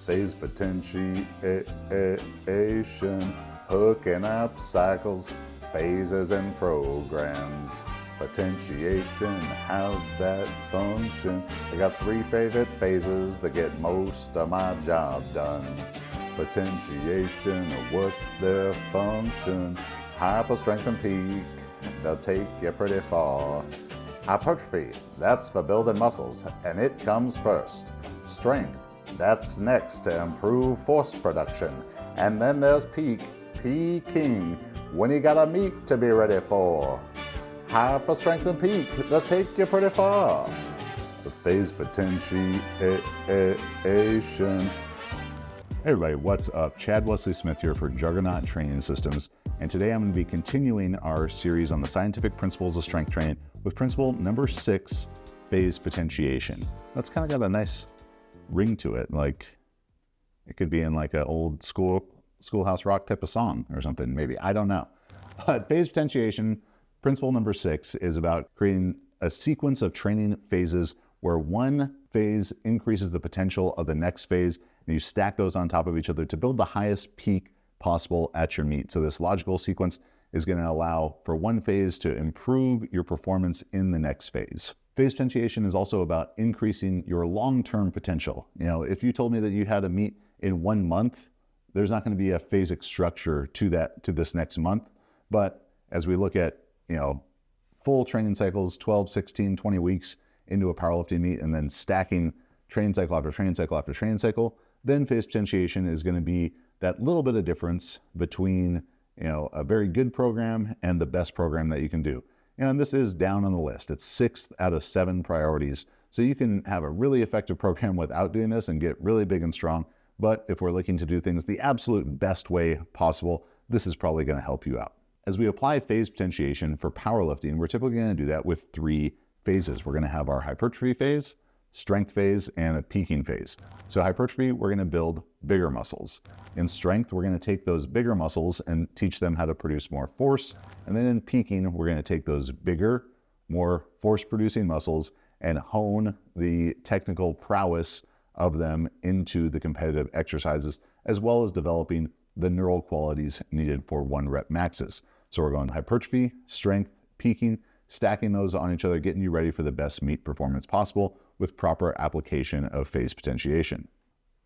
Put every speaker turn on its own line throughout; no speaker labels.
phase potentiation, hooking up cycles, phases and programs. Potentiation has that function. I got 3 favorite phases that get most of my job done. Potentiation, what's their function? Hyper, strength, and peak, they'll take you pretty far. Hypertrophy, that's for building muscles, and it comes first. Strength, that's next to improve force production. And then there's peak, peaking, when you got a meet to be ready for. Hyper, strength, and peak, they'll take you pretty far. The phase potentiation. Hey everybody, what's up? Chad Wesley Smith here for Juggernaut Training Systems, and today I'm going to be continuing our series on the scientific principles of strength training with principle number 6, phase potentiation. That's kind of got a nice ring to it, like it could be in like an old schoolhouse rock type of song or something, maybe, I don't know. But phase potentiation, principle number 6, is about creating a sequence of training phases where one phase increases the potential of the next phase, and you stack those on top of each other to build the highest peak possible at your meet. So this logical sequence is going to allow for one phase to improve your performance in the next phase. Phase potentiation is also about increasing your long-term potential. You know, if you told me that you had a meet in 1 month, there's not going to be a phasic structure to this next month. But as we look at, full training cycles, 12, 16, 20 weeks into a powerlifting meet, and then stacking training cycle after training cycle after training cycle, then phase potentiation is going to be that little bit of difference between, a very good program and the best program that you can do. And this is down on the list. It's 6th out of 7 priorities. So you can have a really effective program without doing this and get really big and strong. But if we're looking to do things the absolute best way possible, this is probably going to help you out. As we apply phase potentiation for powerlifting, we're typically going to do that with 3 phases. We're going to have our hypertrophy phase, strength phase, and a peaking phase. So hypertrophy, we're going to build bigger muscles. In strength, we're going to take those bigger muscles and teach them how to produce more force. And then in peaking, we're going to take those bigger, more force-producing muscles and hone the technical prowess of them into the competitive exercises, as well as developing the neural qualities needed for 1-rep maxes. So we're going hypertrophy, strength, peaking, stacking those on each other, getting you ready for the best meet performance possible with proper application of phase potentiation.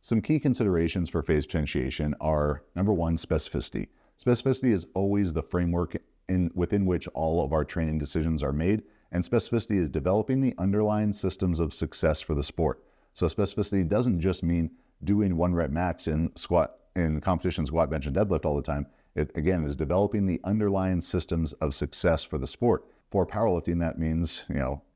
Some key considerations for phase potentiation are, number 1, specificity. Specificity is always the framework within which all of our training decisions are made, and specificity is developing the underlying systems of success for the sport. So specificity doesn't just mean doing 1-rep max in competition, squat, bench, and deadlift all the time. It, again, is developing the underlying systems of success for the sport. For powerlifting, that means,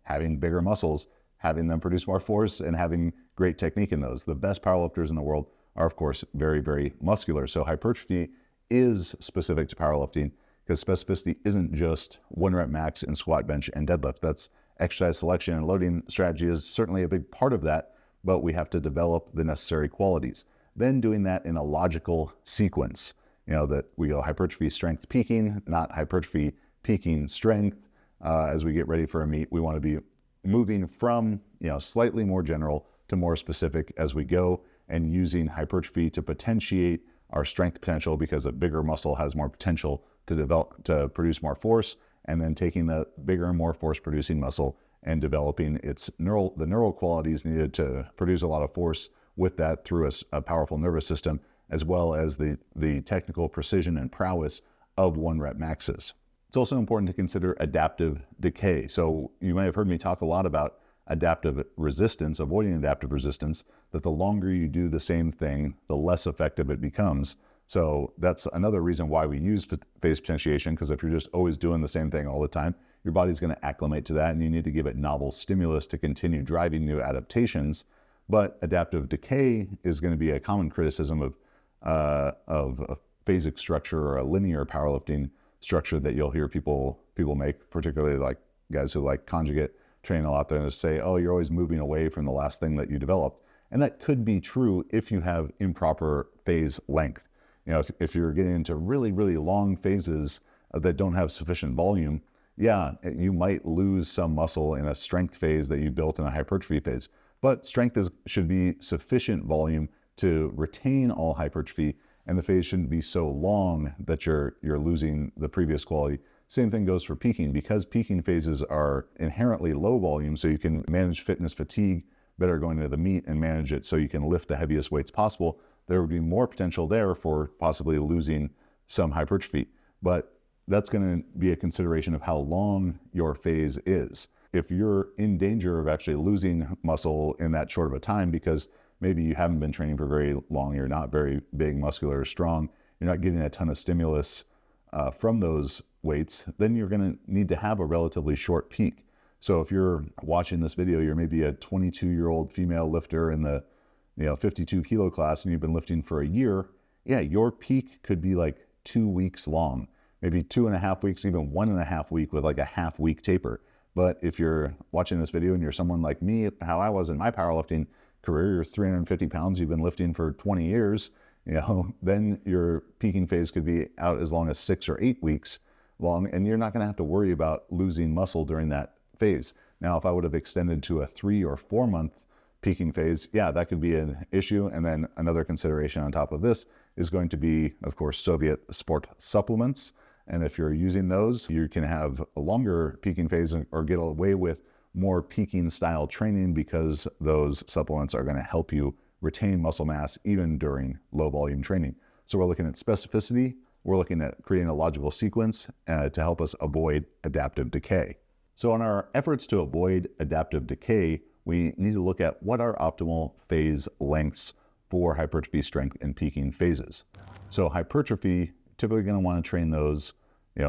having bigger muscles, having them produce more force, and having great technique in those. The best powerlifters in the world are, of course, very, very muscular. So hypertrophy is specific to powerlifting because specificity isn't just 1-rep max in squat, bench, and deadlift. That's exercise selection and loading strategy is certainly a big part of that, but we have to develop the necessary qualities. Then doing that in a logical sequence, that we go hypertrophy, strength, peaking, not hypertrophy, peaking, strength. As we get ready for a meet, we want to be moving from, slightly more general to more specific as we go, and using hypertrophy to potentiate our strength potential because a bigger muscle has more potential to produce more force, and then taking the bigger and more force producing muscle and developing the neural qualities needed to produce a lot of force with that through a powerful nervous system, as well as the technical precision and prowess of 1-rep maxes. It's also important to consider adaptive decay. So you may have heard me talk a lot about adaptive resistance, avoiding adaptive resistance, that the longer you do the same thing, the less effective it becomes. So that's another reason why we use phase potentiation, because if you're just always doing the same thing all the time, your body's going to acclimate to that, and you need to give it novel stimulus to continue driving new adaptations. But adaptive decay is going to be a common criticism of a phasic structure or a linear powerlifting structure that you'll hear people make, particularly like guys who like conjugate training a lot. They're going to say, oh, you're always moving away from the last thing that you developed. And that could be true if you have improper phase length. If you're getting into really, really long phases that don't have sufficient volume, yeah, you might lose some muscle in a strength phase that you built in a hypertrophy phase. But strength should be sufficient volume to retain all hypertrophy, and the phase shouldn't be so long that you're losing the previous quality. Same thing goes for peaking. Because peaking phases are inherently low volume, so you can manage fitness fatigue better going into the meet and manage it so you can lift the heaviest weights possible. There would be more potential there for possibly losing some hypertrophy, but that's going to be a consideration of how long your phase is. If you're in danger of actually losing muscle in that short of a time because maybe you haven't been training for very long, you're not very big, muscular, or strong, you're not getting a ton of stimulus from those weights, then you're going to need to have a relatively short peak. So if you're watching this video, you're maybe a 22-year-old female lifter in the 52 kilo class and you've been lifting for a year, yeah, your peak could be like 2 weeks long, maybe 2.5 weeks, even 1.5 week with like a half-week taper. But if you're watching this video and you're someone like me, how I was in my powerlifting career, you're 350 pounds, you've been lifting for 20 years, then your peaking phase could be out as long as 6 or 8 weeks long, and you're not going to have to worry about losing muscle during that phase. Now, if I would have extended to a 3 or 4 month peaking phase, yeah, that could be an issue. And then another consideration on top of this is going to be, of course, Soviet sport supplements. And if you're using those, you can have a longer peaking phase or get away with more peaking style training because those supplements are going to help you retain muscle mass even during low volume training. So we're looking at specificity. We're looking at creating a logical sequence to help us avoid adaptive decay. So in our efforts to avoid adaptive decay, we need to look at what are optimal phase lengths for hypertrophy, strength, and peaking phases. So hypertrophy, typically going to want to train those,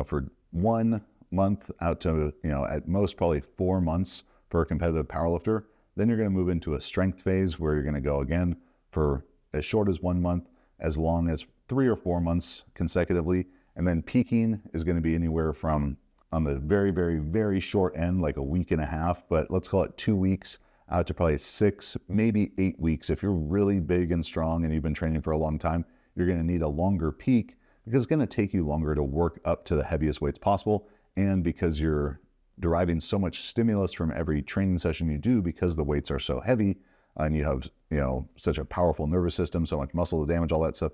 for 1 month out to, at most probably 4 months for a competitive powerlifter. Then you're going to move into a strength phase where you're going to go again for as short as 1 month, as long as 3 or 4 months consecutively. And then peaking is going to be anywhere from, on the very, very, very short end, like a week and a half, but let's call it 2 weeks out to probably 6, maybe 8 weeks. If you're really big and strong and you've been training for a long time, you're going to need a longer peak because it's going to take you longer to work up to the heaviest weights possible. And because you're deriving so much stimulus from every training session you do because the weights are so heavy and you have, such a powerful nervous system, so much muscle to damage, all that stuff,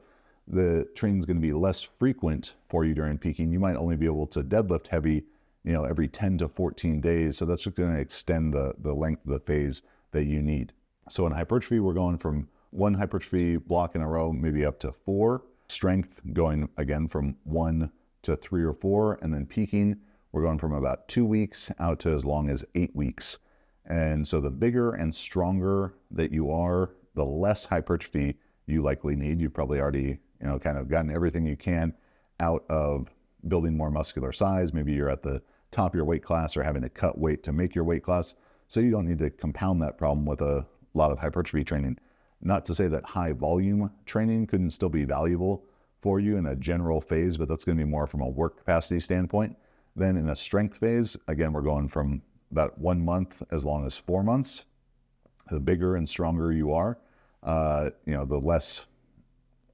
the training is going to be less frequent for you during peaking. You might only be able to deadlift heavy, every 10 to 14 days. So that's just going to extend the length of the phase that you need. So in hypertrophy, we're going from 1 hypertrophy block in a row, maybe up to 4. Strength going again from 1 to 3 or 4. And then peaking, we're going from about 2 weeks out to as long as 8 weeks. And so the bigger and stronger that you are, the less hypertrophy you likely need. You've probably already, kind of gotten everything you can out of building more muscular size. Maybe you're at the top of your weight class or having to cut weight to make your weight class. So you don't need to compound that problem with a lot of hypertrophy training. Not to say that high volume training couldn't still be valuable for you in a general phase, but that's going to be more from a work capacity standpoint. Then in a strength phase, again, we're going from about 1 month as long as 4 months. The bigger and stronger you are, the less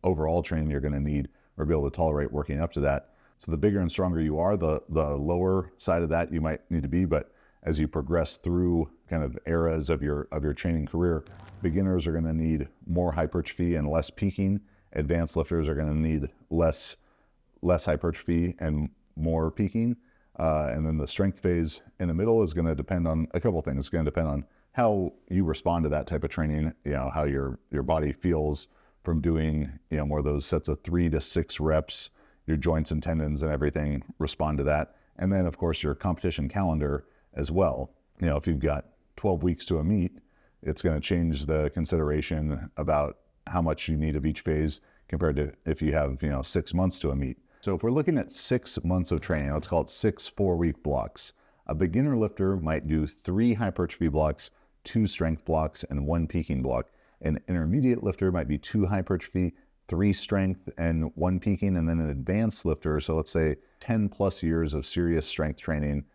overall training you're going to need or be able to tolerate working up to that. So the bigger and stronger you are, the lower side of that you might need to be. But as you progress through kind of eras of your training career, beginners are going to need more hypertrophy and less peaking. Advanced lifters are going to need less hypertrophy and more peaking. And then the strength phase in the middle is going to depend on a couple things. It's going to depend on how you respond to that type of training, how your body feels from doing, more of those sets of 3 to 6 reps, your joints and tendons and everything respond to that. And then of course your competition calendar as well. If you've got 12 weeks to a meet, it's going to change the consideration about how much you need of each phase compared to if you have, 6 months to a meet. So if we're looking at 6 months of training, let's call it 6 4-week blocks. A beginner lifter might do 3 hypertrophy blocks, 2 strength blocks, and 1 peaking block. An intermediate lifter might be 2 hypertrophy, 3 strength, and 1 peaking. And then an advanced lifter, so let's say 10 plus years of serious strength training,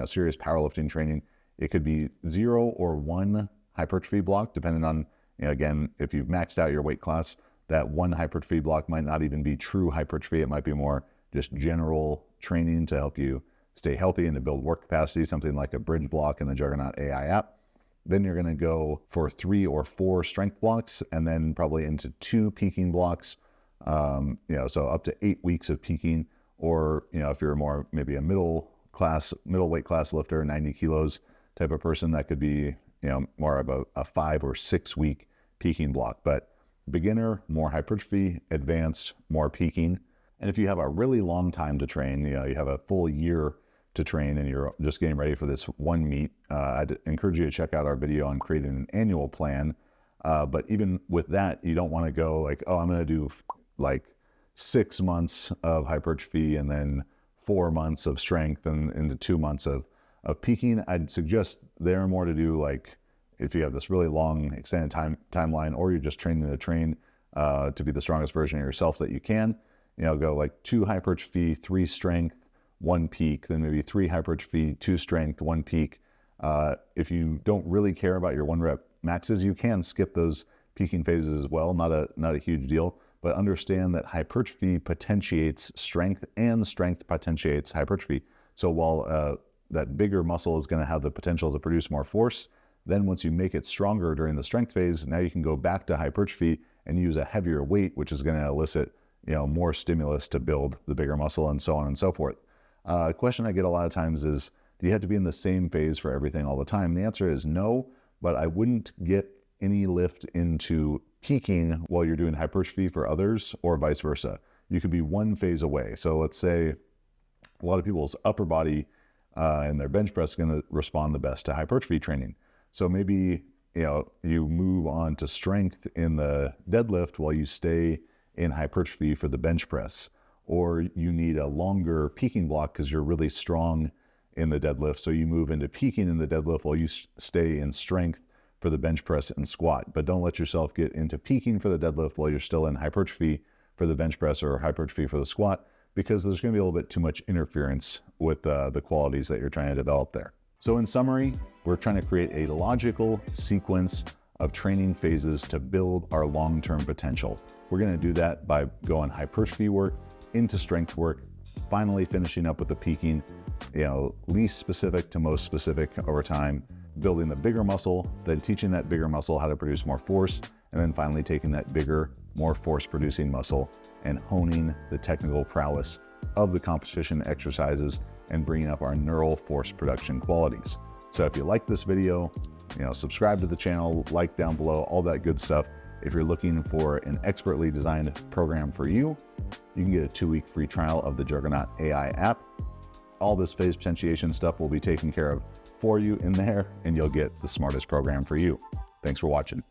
serious powerlifting training, it could be 0 or 1 hypertrophy block, depending on, again, if you've maxed out your weight class. That 1 hypertrophy block might not even be true hypertrophy. It might be more just general training to help you stay healthy and to build work capacity, something like a bridge block in the Juggernaut AI app. Then you're going to go for 3 or 4 strength blocks, and then probably into 2 peaking blocks. So up to 8 weeks of peaking, or, if you're more maybe a middle weight class lifter, 90 kilos type of person, that could be, more of a 5 or 6 week peaking block. But beginner, more hypertrophy; advanced, more peaking. And if you have a really long time to train, you have a full year to train and you're just getting ready for this one meet, I'd encourage you to check out our video on creating an annual plan. But even with that, you don't want to go like, oh, I'm going to do like 6 months of hypertrophy and then 4 months of strength and into 2 months of peaking. I'd suggest there more to do, like, if you have this really long extended timeline, or you're just training to train to be the strongest version of yourself that you can, go like 2 hypertrophy, 3 strength, 1 peak, then maybe 3 hypertrophy, 2 strength, 1 peak. If you don't really care about your 1 rep maxes, you can skip those peaking phases as well. Not a huge deal, but understand that hypertrophy potentiates strength and strength potentiates hypertrophy. So while that bigger muscle is going to have the potential to produce more force, then once you make it stronger during the strength phase, now you can go back to hypertrophy and use a heavier weight, which is going to elicit more stimulus to build the bigger muscle, and so on and so forth. A question I get a lot of times is, do you have to be in the same phase for everything all the time? The answer is no, but I wouldn't get any lift into peaking while you're doing hypertrophy for others, or vice versa. You could be 1 phase away. So let's say a lot of people's upper body and their bench press is going to respond the best to hypertrophy training. So maybe you move on to strength in the deadlift while you stay in hypertrophy for the bench press, or you need a longer peaking block because you're really strong in the deadlift, so you move into peaking in the deadlift while you stay in strength for the bench press and squat. But don't let yourself get into peaking for the deadlift while you're still in hypertrophy for the bench press or hypertrophy for the squat, because there's going to be a little bit too much interference with the qualities that you're trying to develop there. So in summary, we're trying to create a logical sequence of training phases to build our long-term potential. We're going to do that by going hypertrophy work into strength work, finally finishing up with the peaking, least specific to most specific over time, building the bigger muscle, then teaching that bigger muscle how to produce more force, and then finally taking that bigger, more force-producing muscle and honing the technical prowess of the competition exercises and bringing up our neural force production qualities. So if you like this video, subscribe to the channel, like down below, all that good stuff. If you're looking for an expertly designed program for you, you can get a 2-week free trial of the Juggernaut AI app. All this phase potentiation stuff will be taken care of for you in there, and you'll get the smartest program for you. Thanks for watching.